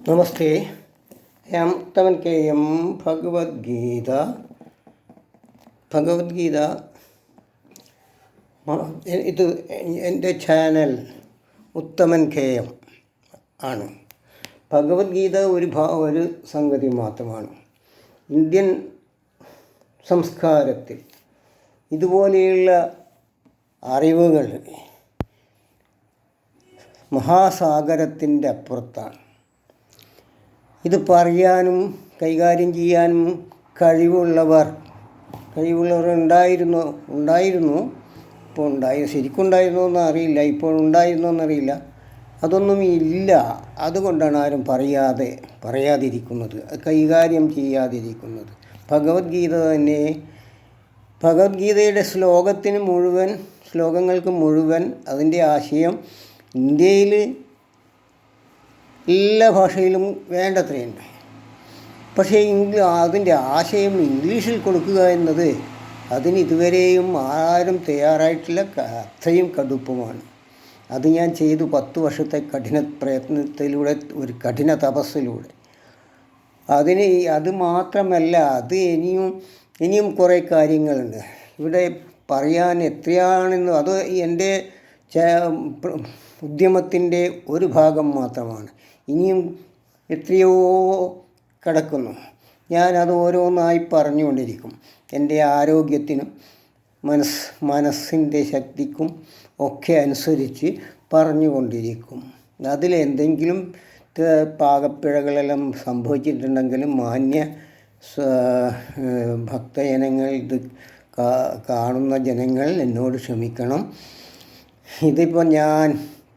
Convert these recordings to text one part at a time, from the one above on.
നമസ്തേ. ഞാൻ മുത്തമൻ K M. Bhagavad Gita ഇത് എൻ്റെ ചാനൽ ഉത്തമൻ കെ എം ആണ്. ഭഗവത്ഗീത ഒരു സംഗതി മാത്രമാണ്. ഇന്ത്യൻ സംസ്കാരത്തിൽ ഇതുപോലെയുള്ള അറിവുകൾ മഹാസാഗരത്തിൻ്റെ അപ്പുറത്താണ്. ഇത് പറയാനും കൈകാര്യം ചെയ്യാനും കഴിവുള്ളവർ ഉണ്ടായിരുന്നു. ഇപ്പോൾ ശരിക്കുണ്ടായിരുന്നോ എന്നറിയില്ല, ഇപ്പോൾ ഉണ്ടായിരുന്നോ എന്നറിയില്ല. അതൊന്നും ഇല്ല. അതുകൊണ്ടാണ് ആരും പറയാതിരിക്കുന്നത്, കൈകാര്യം ചെയ്യാതിരിക്കുന്നത്. ഭഗവത്ഗീതയുടെ ശ്ലോകങ്ങൾക്ക് മുഴുവൻ അതിൻ്റെ ആശയം ഇന്ത്യയിൽ എല്ലാ ഭാഷയിലും വേണ്ടത്രയുണ്ട്. പക്ഷേ അതിൻ്റെ ആശയം ഇംഗ്ലീഷിൽ കൊടുക്കുക എന്നത് അതിന് ഇതുവരെയും ആരും തയ്യാറായിട്ടില്ല. അത്രയും കടുപ്പമാണ്. അത് ഞാൻ ചെയ്തു 10 വർഷത്തെ കഠിന പ്രയത്നത്തിലൂടെ, ഒരു കഠിന തപസ്സിലൂടെ. അത് മാത്രമല്ല, അത് ഇനിയും കുറേ കാര്യങ്ങളുണ്ട് ഇവിടെ പറയാൻ. എത്രയാണെന്ന് അത് എൻ്റെ ഉദ്യമത്തിൻ്റെ ഒരു ഭാഗം മാത്രമാണ്. ഇനിയും എത്രയോ കിടക്കുന്നു. ഞാനത് ഓരോന്നായി പറഞ്ഞുകൊണ്ടിരിക്കും. എൻ്റെ ആരോഗ്യത്തിനും മനസ്സിൻ്റെ ശക്തിക്കും ഒക്കെ അനുസരിച്ച് പറഞ്ഞുകൊണ്ടിരിക്കും. അതിലെന്തെങ്കിലും പാകപ്പിഴകളെല്ലാം സംഭവിച്ചിട്ടുണ്ടെങ്കിലും മാന്യ ഭക്തജനങ്ങൾ, ഇത് കാണുന്ന ജനങ്ങൾ എന്നോട് ക്ഷമിക്കണം. ഇതിപ്പോൾ ഞാൻ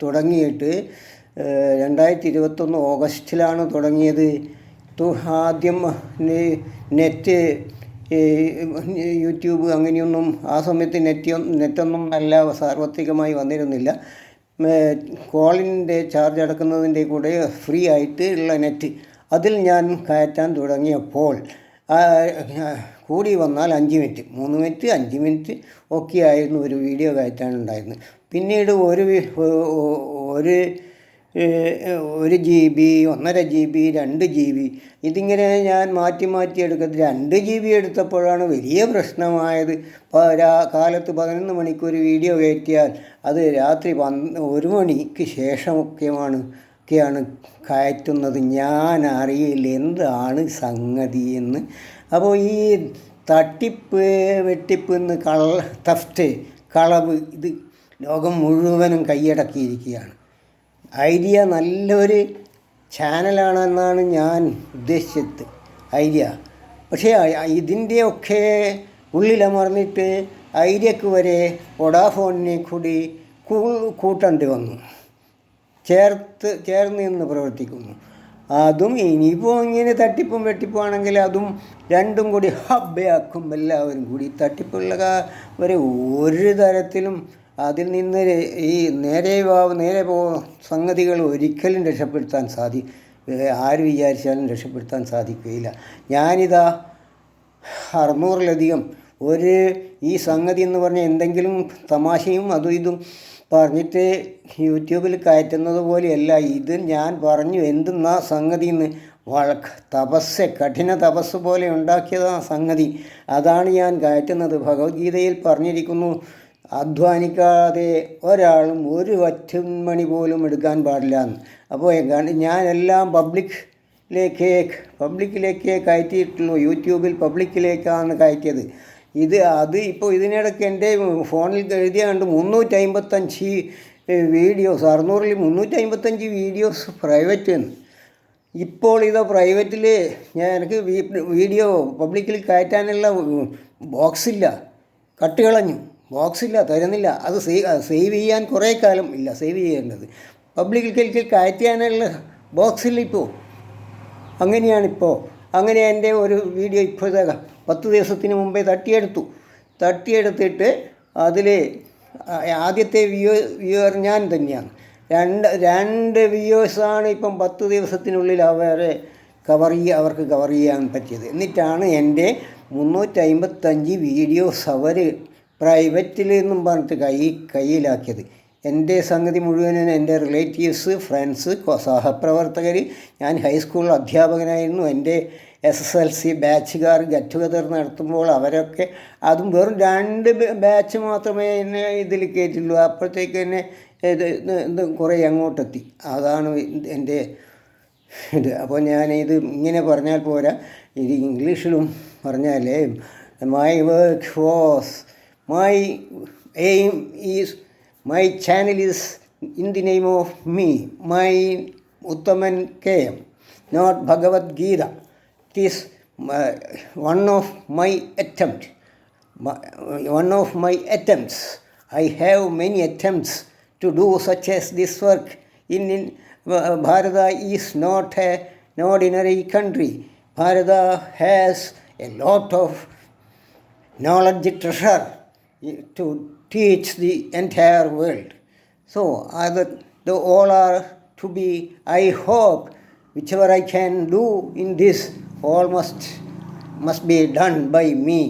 തുടങ്ങിയിട്ട് 2021 ഓഗസ്റ്റിലാണ് തുടങ്ങിയത്. ആദ്യം നെറ്റ്, യൂട്യൂബ് അങ്ങനെയൊന്നും ആ സമയത്ത് നെറ്റൊന്നും നല്ല സാർവത്രികമായി വന്നിരുന്നില്ല. കോളിൻ്റെ ചാർജ് അടക്കുന്നതിൻ്റെ കൂടെ ഫ്രീ ആയിട്ട് ഉള്ള നെറ്റ്, അതിൽ ഞാൻ കയറ്റാൻ തുടങ്ങിയപ്പോൾ കൂടി വന്നാൽ 5 മിനിറ്റ്, 3 മിനിറ്റ്, 5 മിനിറ്റ് ഒക്കെ ആയിരുന്നു ഒരു വീഡിയോ കയറ്റാനുണ്ടായിരുന്നത്. പിന്നീട് ഒരു GB, 1.5 GB, 2 GB, ഇതിങ്ങനെ ഞാൻ മാറ്റി എടുക്കുന്നത്. 2 GB എടുത്തപ്പോഴാണ് വലിയ പ്രശ്നമായത്. കാലത്ത് 11 മണിക്ക് ഒരു വീഡിയോ കയറ്റിയാൽ അത് രാത്രി 1 മണിക്ക് ശേഷമൊക്കെയാണ് കയറ്റുന്നത്. ഞാൻ അറിയില്ല എന്താണ് സംഗതി എന്ന്. അപ്പോൾ ഈ തട്ടിപ്പ്, വെട്ടിപ്പ്, കളവ്, ഇത് ലോകം മുഴുവനും കൈയടക്കിയിരിക്കുകയാണ്. ഐഡിയ നല്ലൊരു ചാനലാണെന്നാണ് ഞാൻ ഉദ്ദേശിച്ചത്, ഐഡിയ. പക്ഷേ ഇതിൻ്റെയൊക്കെ ഉള്ളിലമർന്നിട്ട് ഐഡിയക്ക് വരെ വോഡാഫോണിനെ കൂടി കൂട്ടേണ്ടി വന്നു, ചേർന്ന് നിന്ന് പ്രവർത്തിക്കുന്നു. അതും ഇനിയിപ്പോൾ ഇങ്ങനെ തട്ടിപ്പും വെട്ടിപ്പുമാണെങ്കിൽ അതും രണ്ടും കൂടി ഹബ്ബയാക്കും എല്ലാവരും കൂടി. തട്ടിപ്പുള്ള വരെ ഒരു തരത്തിലും അതിൽ നിന്ന് ഈ നേരെ സംഗതികൾ ഒരിക്കലും ആര് വിചാരിച്ചാലും രക്ഷപ്പെടുത്താൻ സാധിക്കുകയില്ല. ഞാനിതാ 600-ലധികം ഈ സംഗതി എന്ന് പറഞ്ഞാൽ എന്തെങ്കിലും തമാശയും അതും ഇതും പറഞ്ഞിട്ട് യൂട്യൂബിൽ കയറ്റുന്നത് പോലെയല്ല. ഇത് ഞാൻ പറഞ്ഞു എന്തെന്നാ സംഗതി എന്ന് കഠിന തപസ് പോലെ ഉണ്ടാക്കിയതാണ് സംഗതി. അതാണ് ഞാൻ കയറ്റുന്നത്. ഭഗവത്ഗീതയിൽ പറഞ്ഞിരിക്കുന്നു, അധ്വാനിക്കാതെ ഒരാളും ഒരു ഒറ്റമണി പോലും എടുക്കാൻ പാടില്ല എന്ന്. അപ്പോൾ ഞാനെല്ലാം പബ്ലിക്കിലേക്ക് കയറ്റിയിട്ടുള്ളൂ. യൂട്യൂബിൽ പബ്ലിക്കിലേക്കാണ് കയറ്റിയത്. ഇപ്പോൾ ഇതിനിടയ്ക്ക് എൻ്റെ ഫോണിൽ എഴുതിയ കണ്ട് 355 വീഡിയോസ്, 600-ൽ 355 വീഡിയോസ് പ്രൈവറ്റ് എന്ന്. ഇപ്പോൾ ഇത് പ്രൈവറ്റിൽ എനിക്ക് വീഡിയോ പബ്ലിക്കിൽ കയറ്റാനുള്ള ബോക്സില്ല, കട്ടുകളഞ്ഞു. ബോക്സില്ല, തരുന്നില്ല. അത് സേവ് ചെയ്യാൻ കുറേ കാലം ഇല്ല സേവ് ചെയ്യേണ്ടത്. പബ്ലിക്കിലേക്ക് കയറ്റാനുള്ള ബോക്സില്ല ഇപ്പോൾ. അങ്ങനെയാണിപ്പോൾ. അങ്ങനെ എൻ്റെ ഒരു വീഡിയോ ഇപ്പോഴത്തെ 10 ദിവസത്തിന് മുമ്പേ തട്ടിയെടുത്തിട്ട് അതിൽ ആദ്യത്തെ വ്യൂവർ ഞാൻ തന്നെയാണ്. രണ്ട് വ്യൂവേഴ്സാണ് ഇപ്പം 10 ദിവസത്തിനുള്ളിൽ അവർക്ക് കവർ ചെയ്യാൻ പറ്റിയത്. എന്നിട്ടാണ് എൻ്റെ 355 വീഡിയോസ് അവർ പ്രൈവറ്റിൽ നിന്നും പറഞ്ഞിട്ട് കയ്യിലാക്കിയത്. എൻ്റെ സംഗതി മുഴുവനും എൻ്റെ റിലേറ്റീവ്സ്, ഫ്രണ്ട്സ്, സഹപ്രവർത്തകർ, ഞാൻ ഹൈസ്കൂൾ അധ്യാപകനായിരുന്നു. എൻ്റെ SSLC ബാച്ചുകാർ ഗെറ്റ് ടുഗദർ നടത്തുമ്പോൾ അവരൊക്കെ, അതും വെറും 2 ബാച്ച് മാത്രമേ എന്നെ ഇതിൽ കയറ്റുള്ളൂ. അപ്പോഴത്തേക്ക് തന്നെ ഇത് കുറേ അങ്ങോട്ടെത്തി. അതാണ് എൻ്റെ ഇത്. അപ്പോൾ ഞാനിത് ഇങ്ങനെ പറഞ്ഞാൽ പോരാ, ഇത് ഇംഗ്ലീഷിലും പറഞ്ഞാലേ, my work was, my aim is, my channel is in the name of me, my Uttaman KM, not Bhagavad Gita. It is one of my attempts. I have many attempts to do such as this work. In Bharata is not an ordinary country. Bharata has a lot of knowledge treasure to teach the entire world. So all are to be, I hope, whichever I can do in this, all must be done by me.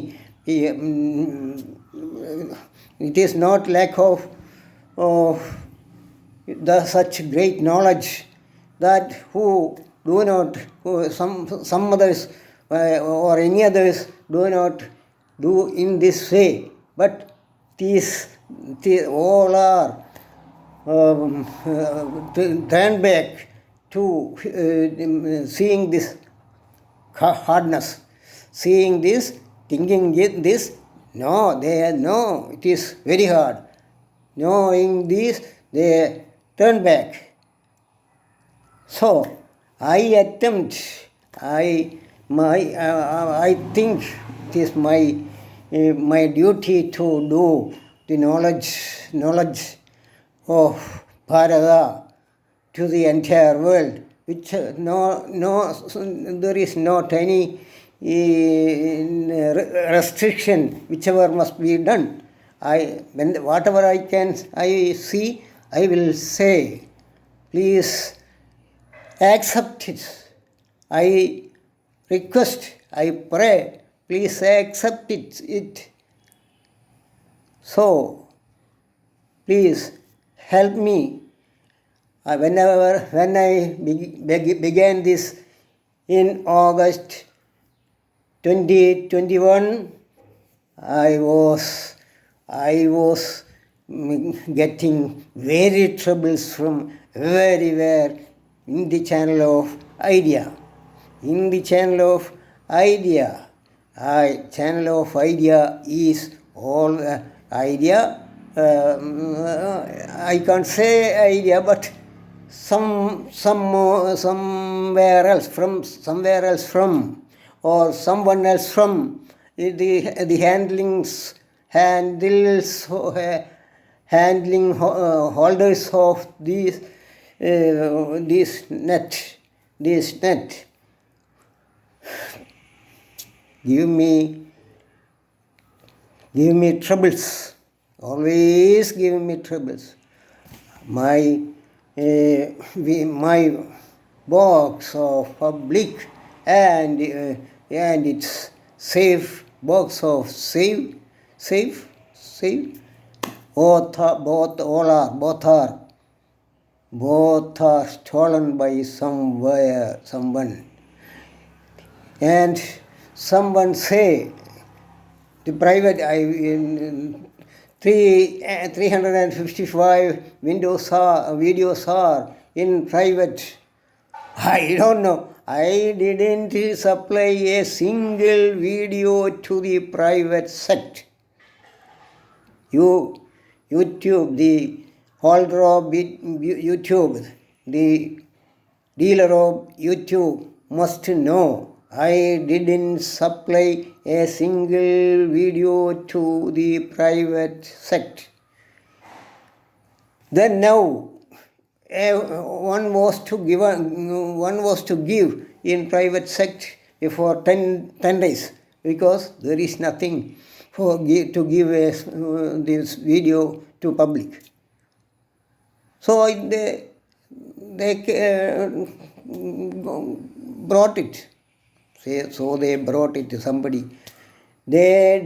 It is not lack of such great knowledge that some others or any others do not do in this way, but these all are turned back to seeing this hardness, seeing this, thinking this. No, it is very hard. Knowing this, they turn back. So I think it is my duty to do the knowledge of Bharata to the entire world, which there is not any restriction, whichever must be done. Whatever I see, I will say. Please accept it. I request, I pray, please accept it. So, please help me. When I began this in August 2021, I was getting very troubles from everywhere in the channel of idea. Channel of idea is all idea. I can't say idea, but somewhere else from, or someone else from, the handling holders of this net. Give me troubles. Always give me troubles. My box of public and its safe box of safe. Both are stolen by someone. And someone say the private 355 videos are in private. I don't know. I didn't supply a single video to the private sect. YouTube, the holder of YouTube, the dealer of YouTube must know I didn't supply a single video to the private sect. Then now one was to give in private sect for 10 days, because there is nothing to give this video to public. So they brought it. So they brought it to somebody. They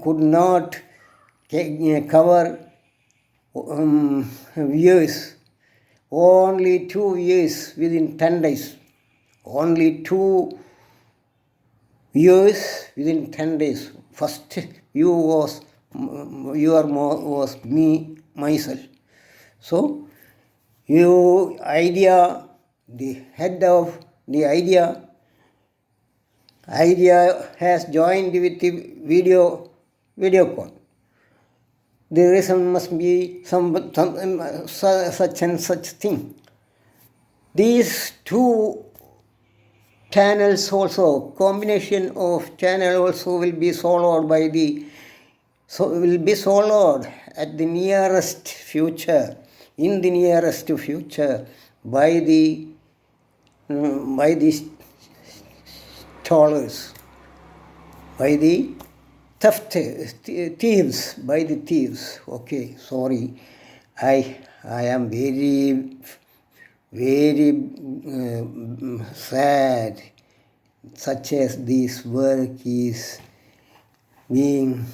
could not cover years. Only 2 years within 10 days. Only 2 years within 10 days. First view was me, myself. So, you idea, the head of the idea has joined with the video call. The reason must be some such and such thing. These two channels also, combination of channel also will be solved at the nearest future, in the nearest future by the stealers, by the thieves. Okay, sorry. I am very sad, such as this work is being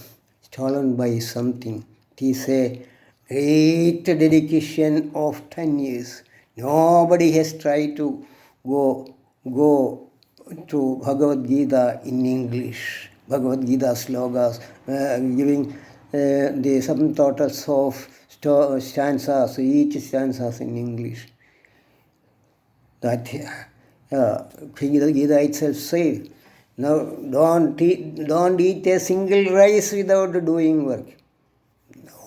stolen by something. It is a great dedication of 10 years. Nobody has tried to go to Bhagavad Gita in English. Bhagavad Gita slogas, giving the sum totals of stanzas, each stanzas in English. That Gita itself says, now don't eat a single rice without doing work.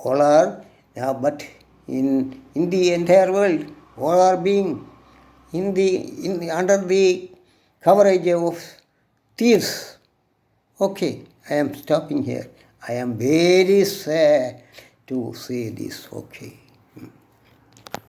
All are, but in the entire world, all are being under the coverage of thieves. Okay, I am stopping here. I am very sad to say this. Okay.